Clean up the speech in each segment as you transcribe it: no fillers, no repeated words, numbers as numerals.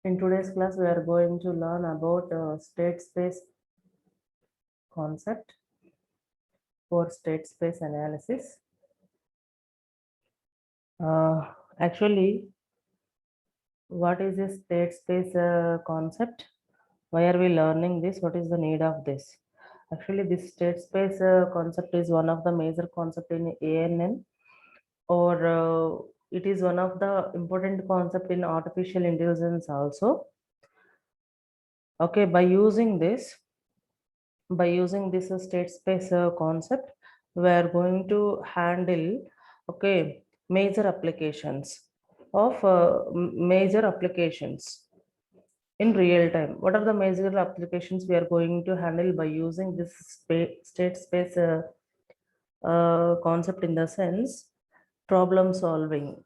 In today's class, we are going to learn about state space concept for state space analysis. Actually, what is a state space concept? Why are we learning this? What is the need of this? Actually, this state space concept is one of the major concept in ANN, or it is one of the important concept in artificial intelligence also. Okay, by using this state space concept, we are going to handle major applications of major applications in real time. What are the major applications we are going to handle by using this state space concept? In the sense, problem solving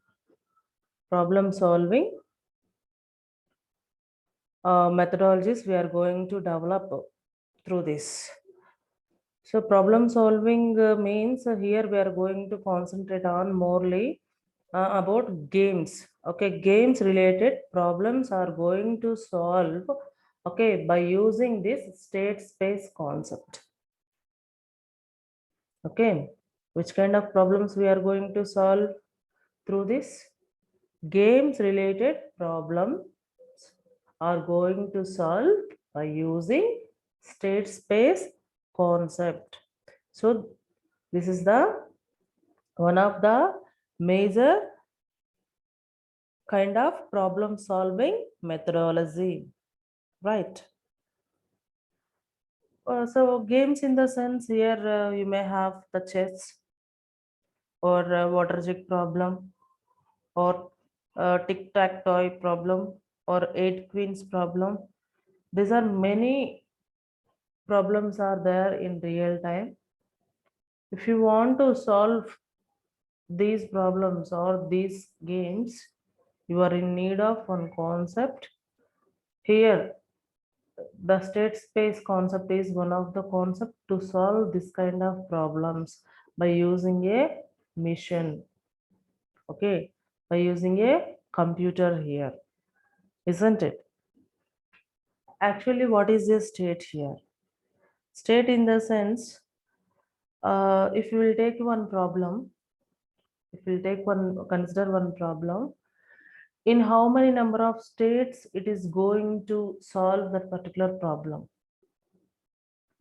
methodologies we are going to develop through this. So problem solving means here we are going to concentrate on morely about games. Okay, games related problems are going to solve by using this state space concept. Okay, which kind of problems we are going to solve through this? Games related problems are going to solve by using state space concept. So this is the one of the major kind of problem solving methodology, right? So games in the sense here you may have the chess or water jig problem or tic-tac-toe problem or 8 queens problem. These are many problems are there in real time. If you want to solve these problems or these games, you are in need of one concept. Here, the state space concept is one of the concept to solve this kind of problems by using a mission. Okay, by using a computer here, isn't it? Actually, what is a state here? State in the sense, if you will take one problem, consider one problem, in how many number of states it is going to solve that particular problem.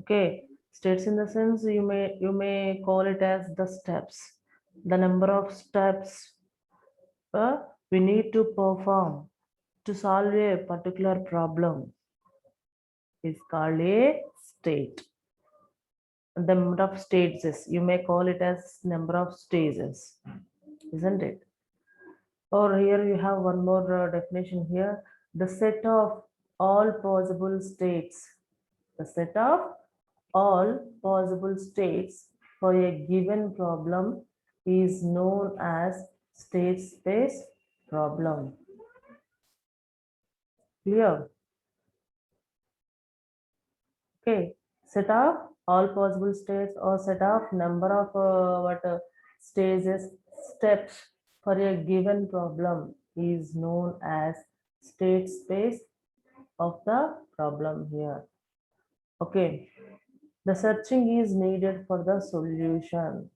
Okay, states in the sense you may call it as the steps, the number of steps we need to perform to solve a particular problem is called a state. The number of stages, you may call it as number of stages, isn't it? Or here you have one more definition here, the set of all possible states, the set of all possible states for a given problem is known as state space problem. Clear? Okay, set of all possible states or set of number of stages, steps for a given problem is known as state space of the problem here. Okay, the searching is needed for the solution.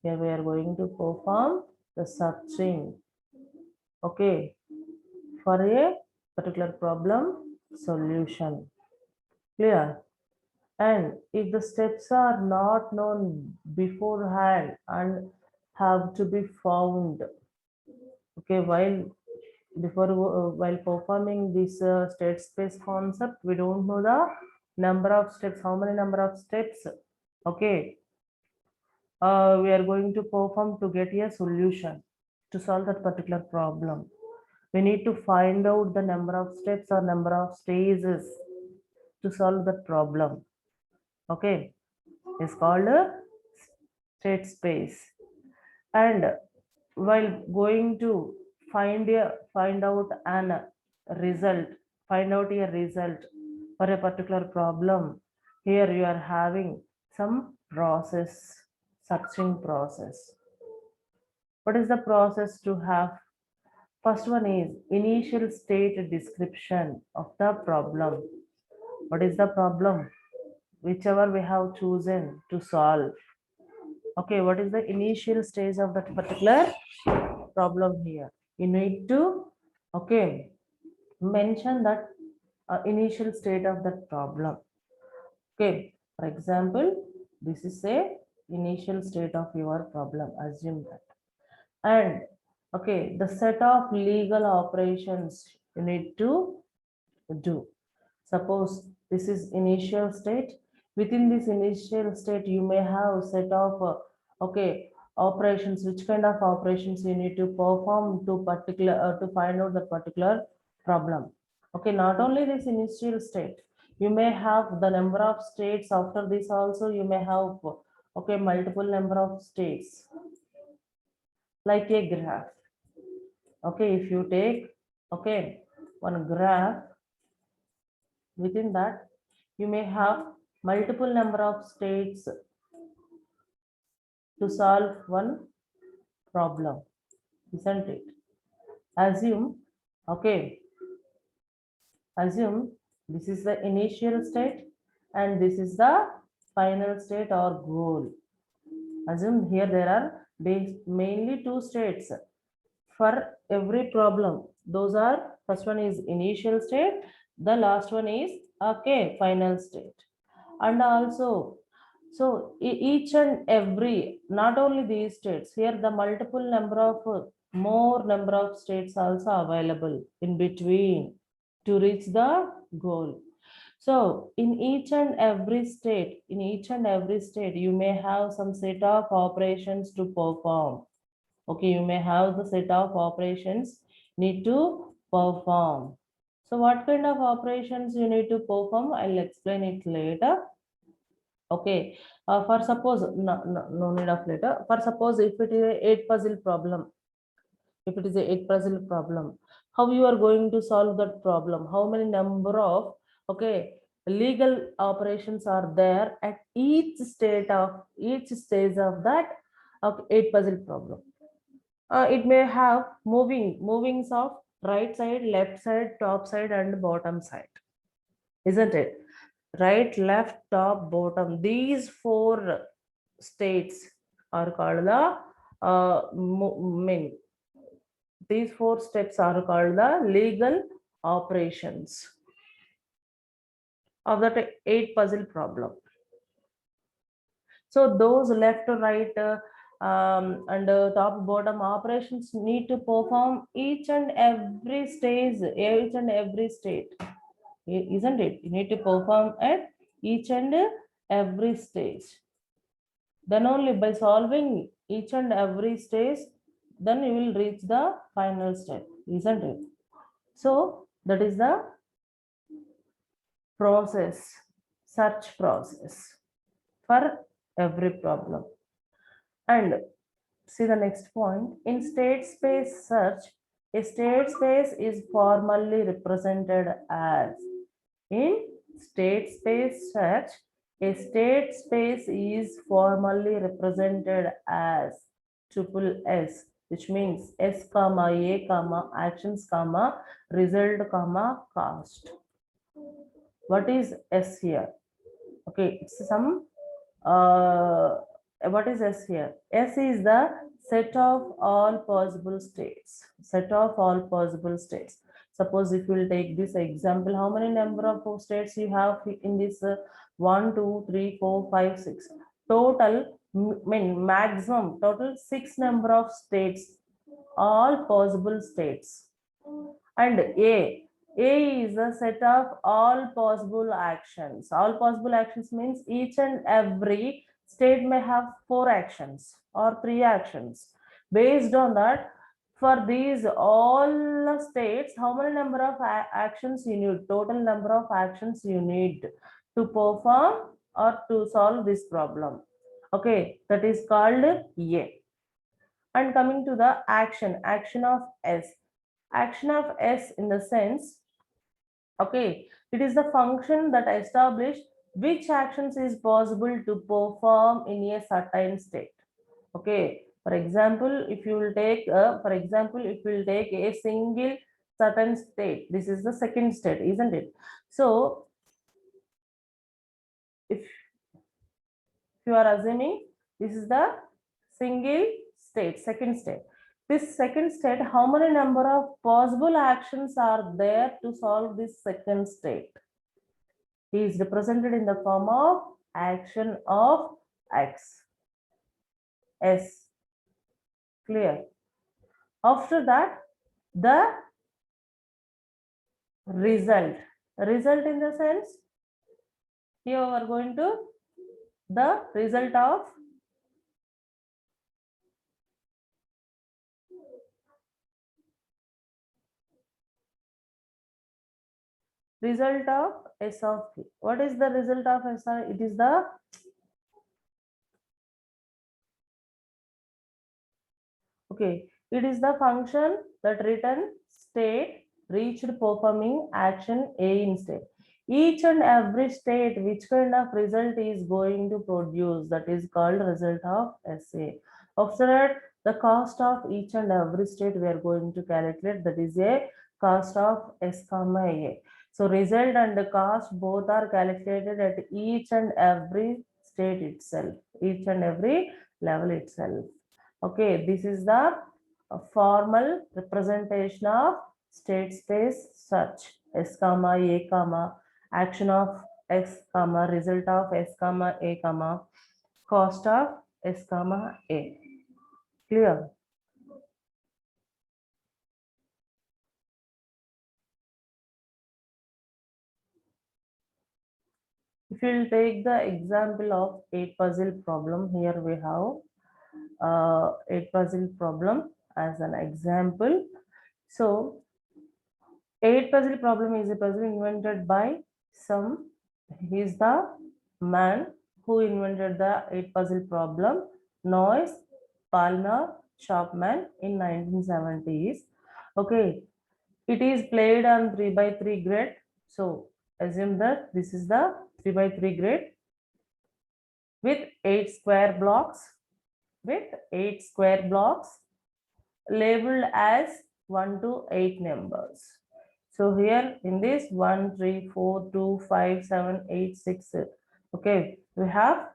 Here we are going to perform the searching, okay, for a particular problem solution. Clear? And if the steps are not known beforehand and have to be found, okay, while performing this state space concept, we don't know the number of steps, how many number of steps, okay, we are going to perform to get a solution to solve that particular problem. We need to find out the number of steps or number of stages to solve that problem. Okay, it's called a state space. And while going to find out an result, find out a result for a particular problem, here you are having some process, searching process. What is the process to have? First one is initial state description of the problem. What is the problem? Whichever we have chosen to solve. Okay, what is the initial stage of that particular problem here? You need to, okay, mention that initial state of that problem. Okay, for example, this is a initial state of your problem. Assume that. And okay, the set of legal operations you need to do. Suppose this is initial state. Within this initial state, you may have set of okay operations. Which kind of operations you need to perform to particular to find out the particular problem. Okay, not only this initial state, you may have the number of states. After this also, you may have okay multiple number of states, like a graph. Okay, if you take okay one graph, within that you may have multiple number of states to solve one problem, isn't it? Assume, okay, assume this is the initial state and this is the final state or goal. Assume here there are mainly two states for every problem. Those are, first one is initial state, the last one is okay final state. And also, so each and every, not only these states, here the multiple number of more number of states also available in between to reach the goal. So in each and every state, you may have some set of operations to perform. Okay, you may have the set of operations need to perform. So what kind of operations you need to perform? I'll explain it later. Okay, for suppose, no need of later. For suppose if it is a 8 puzzle problem, how you are going to solve that problem? How many number of, okay, legal operations are there at each stage of that okay, 8 puzzle problem? It may have movings of right side, left side, top side, and bottom side, isn't it? Right, left, top, bottom. These four states are called the these four steps are called the legal operations of that 8 puzzle problem. So those left to right and top bottom operations need to perform each and every stage, isn't it? You need to perform at each and every stage. Then only by solving each and every stage, then you will reach the final step, isn't it? So that is the process, search process for every problem. And see the next point. In state space search, a state space is formally represented as. In state space search, a state space is formally represented as triple S, which means S comma A comma actions comma result comma cost. What is S here? Okay, it's some what is S here? S is the set of all possible states. Set of all possible states. Suppose if you will take this example, how many number of states you have in this 1, 2, 3, 4, 5, 6. Total, maximum, total 6 number of states, all possible states. And A is a set of all possible actions. All possible actions means each and every state may have 4 actions or 3 actions. Based on that, for these all states, how many number of actions you need? Total number of actions you need to perform or to solve this problem. Okay, that is called A. And coming to the action of S. Action of S in the sense, okay, it is the function that establishes which actions is possible to perform in a certain state. Okay, For example, if you will take a single certain state, this is the second state, isn't it? So if you are assuming this is the single state, second state. This second state, how many number of possible actions are there to solve this second state? He is represented in the form of action of X. S. Clear. After that, the result. Result in the sense, here we are going to the result of S of P. What is the result of S? It is the it is the function that return state reached performing action A in state. Each and every state, which kind of result is going to produce, that is called result of SA. After that, the cost of each and every state we are going to calculate, that is a cost of S comma A. So result and the cost both are calculated at each and every state itself, each and every level itself. Okay, this is the formal representation of state space search. S comma A comma action of X comma result of S comma A comma cost of S comma A. Clear? If you will take the example of 8 puzzle problem, here we have 8 puzzle problem as an example. So 8 puzzle problem is a puzzle invented by some. He is the man who invented the 8 puzzle problem, Noyes Palmer Chapman, in 1970s. Okay, it is played on 3x3 grid. So assume that this is the 3x3 grid with 8 square blocks, labeled as 1 to 8 numbers. So here in this 1, 3, 4, 2, 5, 7, 8, 6. Okay, we have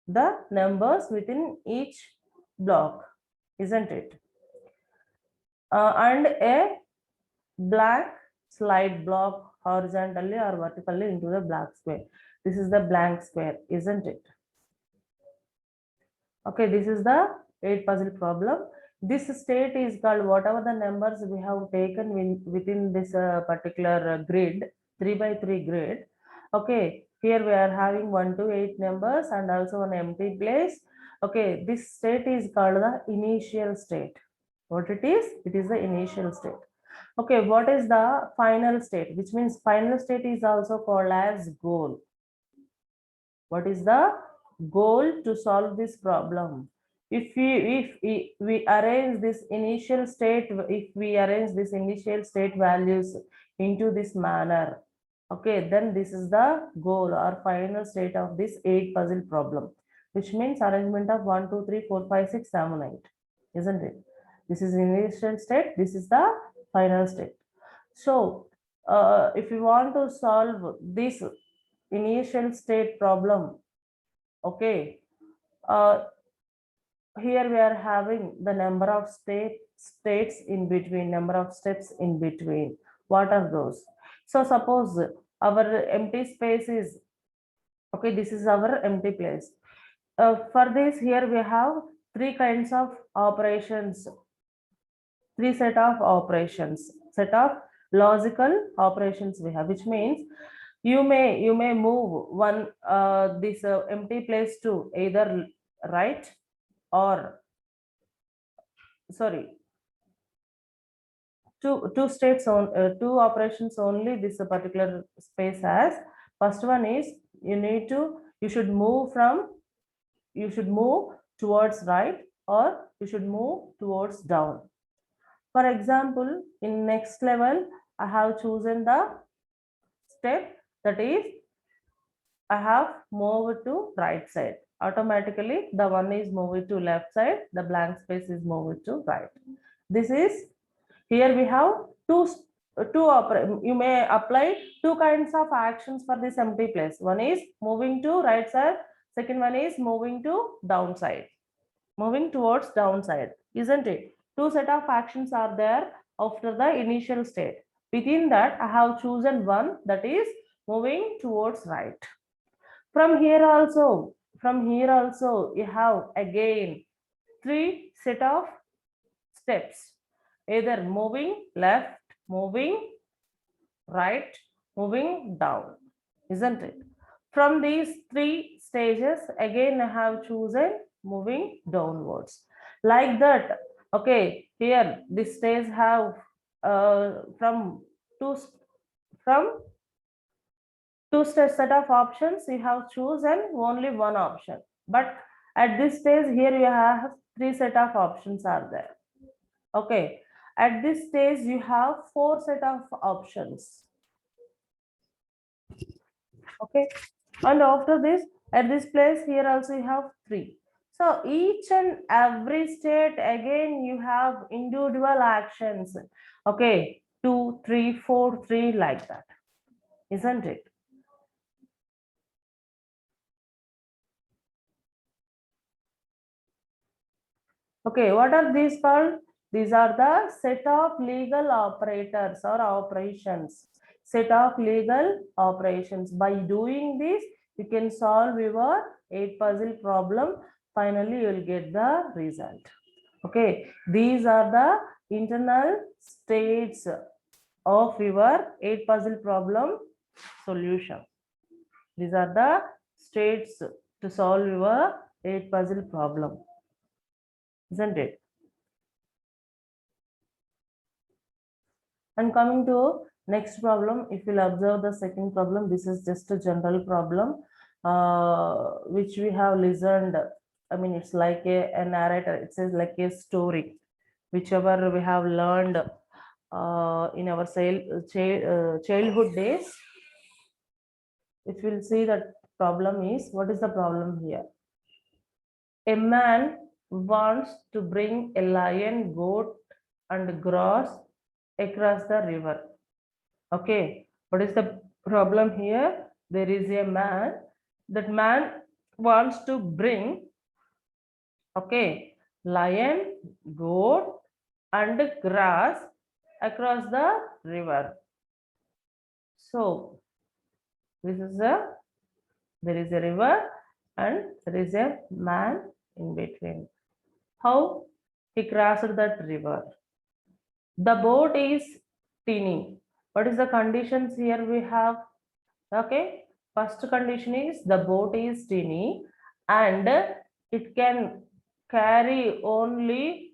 the numbers within each block, isn't it? And a blank slide block horizontally or vertically into the black square. This is the blank square, isn't it? Okay, this is the 8 puzzle problem. This state is called whatever the numbers we have taken within this particular grid, 3x3 grid. Okay, here we are having 1 to 8 numbers and also an empty place. Okay, this state is called the initial state. What it is? It is the initial state. Okay, what is the final state? Which means final state is also called as goal. What is the goal to solve this problem? If we arrange this initial state, if we arrange this initial state values into this manner, okay, then this is the goal or final state of this 8 puzzle problem, which means arrangement of 1, 2, 3, 4, 5, 6, 7, 8, isn't it? This is initial state, this is the final state. So if you want to solve this initial state problem, okay, here we are having the number of states in between, number of steps in between. What are those? So suppose our empty space is, okay, this is our empty place. For this, here we have 3 kinds of operations, 3 set of operations, set of logical operations we have, which means you may move one this empty place to either right or sorry, two states on 2 operations only this particular space has. First one is you should move towards right or you should move towards down. For example, in next level, I have chosen the step that is I have moved to right side. automatically the one is moved to left side, the blank space is moved to right. This is, here we have you may apply two kinds of actions for this empty place. One is moving to right side, second one is moving to downside, moving towards downside, isn't it? Two set of actions are there after the initial state. Within that, I have chosen one, that is moving towards right. From here also, you have again three set of steps, either moving left, moving right, moving down, isn't it? From these three stages, again I have chosen moving downwards. Like that, okay, here this stage have from two set of options, you have chosen only one option. But at this stage, here you have three set of options are there. Okay, at this stage you have four set of options. Okay, and after this, at this place here also you have three. So each and every state again you have individual actions. Okay, 2, 3, 4, 3, like that, isn't it? Okay, what are these called? These are the set of legal operators or operations. Set of legal operations. By doing this, you can solve your 8 puzzle problem. Finally, you will get the result. Okay, these are the internal states of your 8 puzzle problem solution. These are the states to solve your 8 puzzle problem, isn't it? And coming to next problem, if you'll observe the second problem, this is just a general problem which we have listened. I mean, it's like a narrator, it says like a story, whichever we have learned in our childhood days. If we'll see that problem is, what is the problem here? A man wants to bring a lion, goat, and grouse across the river. Okay, what is the problem here? There is a man. That man wants to bring, okay, lion, goat, and grass across the river. So this is there is a river and there is a man in between. How he crossed that river? The boat is teeny. What is the conditions here we have? Okay, first condition is the boat is teeny and it can carry only,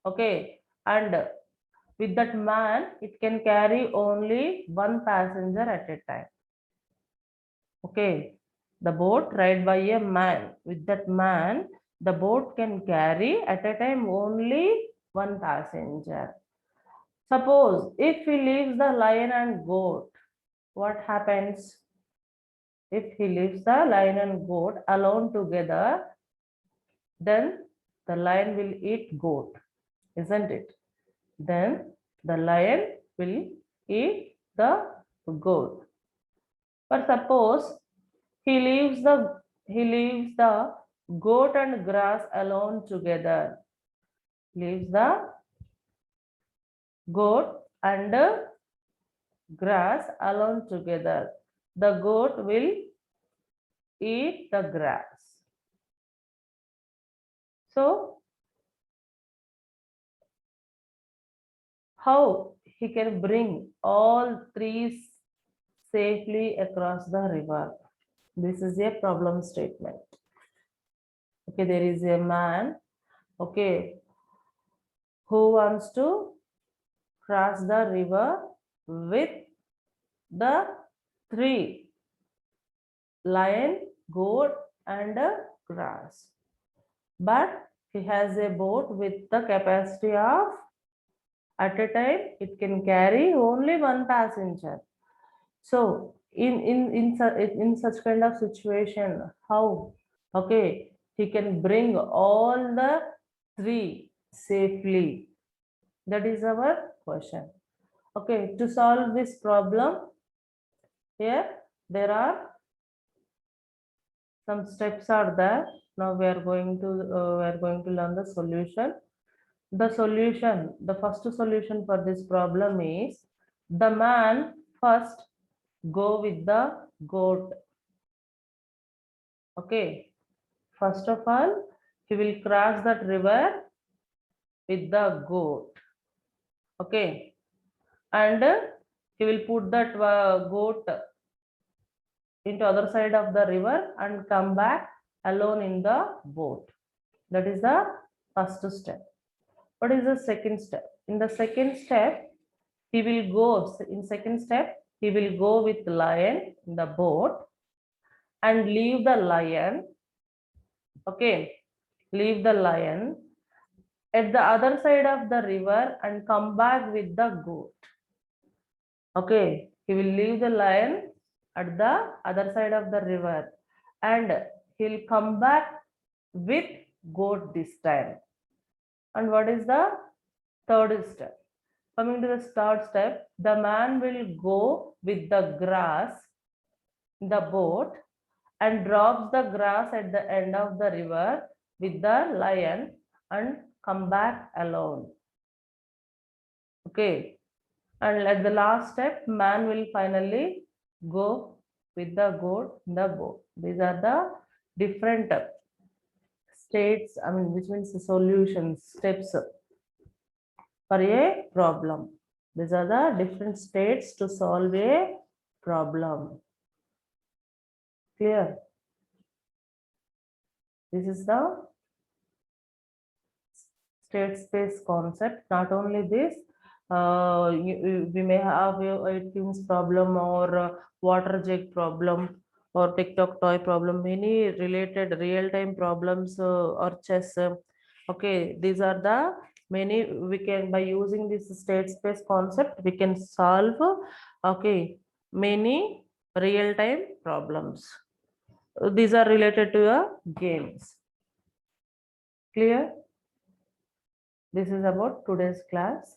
okay, and with that man it can carry only one passenger at a time. Okay, the boat ride by a man. With that man, the boat can carry at a time only one passenger. Suppose if he leaves the lion and goat, what happens? If he leaves the lion and goat alone together, then the lion will eat goat, isn't it? Then the lion will eat the goat. But suppose he leaves the goat and grass alone together. Leaves the goat and grass alone together. The goat will eat the grass. So how he can bring all three safely across the river? This is a problem statement. Okay, there is a man, okay, who wants to cross the river with the three: lion, goat, and grass. But he has a boat with the capacity of, at a time it can carry only one passenger. So in such kind of situation, how Okay, he can bring all the three safely. That is our question. Okay, to solve this problem, here there are some steps are there. Now we are going to learn the solution. The solution, the first solution for this problem is the man first go with the goat. Okay, first of all, he will cross that river with the goat. Okay, and he will put that goat into other side of the river and come back alone in the boat. That is the first step. What is the second step? In the second step, he will go. In second step, he will go with lion in the boat and leave the lion. Okay, leave the lion at the other side of the river and come back with the goat. Okay, he will leave the lion at the other side of the river and he'll come back with goat this time. And what is the third step? Coming to the third step, the man will go with the grass in the boat and drops the grass at the end of the river with the lion and come back alone. Okay, and at the last step, man will finally go with the goat in the boat. These are the different states, I mean, which means the solutions, steps for a problem. These are the different states to solve a problem. Clear? This is the state space concept. Not only this, we may have a Teams problem or water jug problem or TikTok toy problem, many related real-time problems or chess. Okay, these are the many we can, by using this state space concept, we can solve okay many real-time problems. These are related to games. Clear? This is about today's class.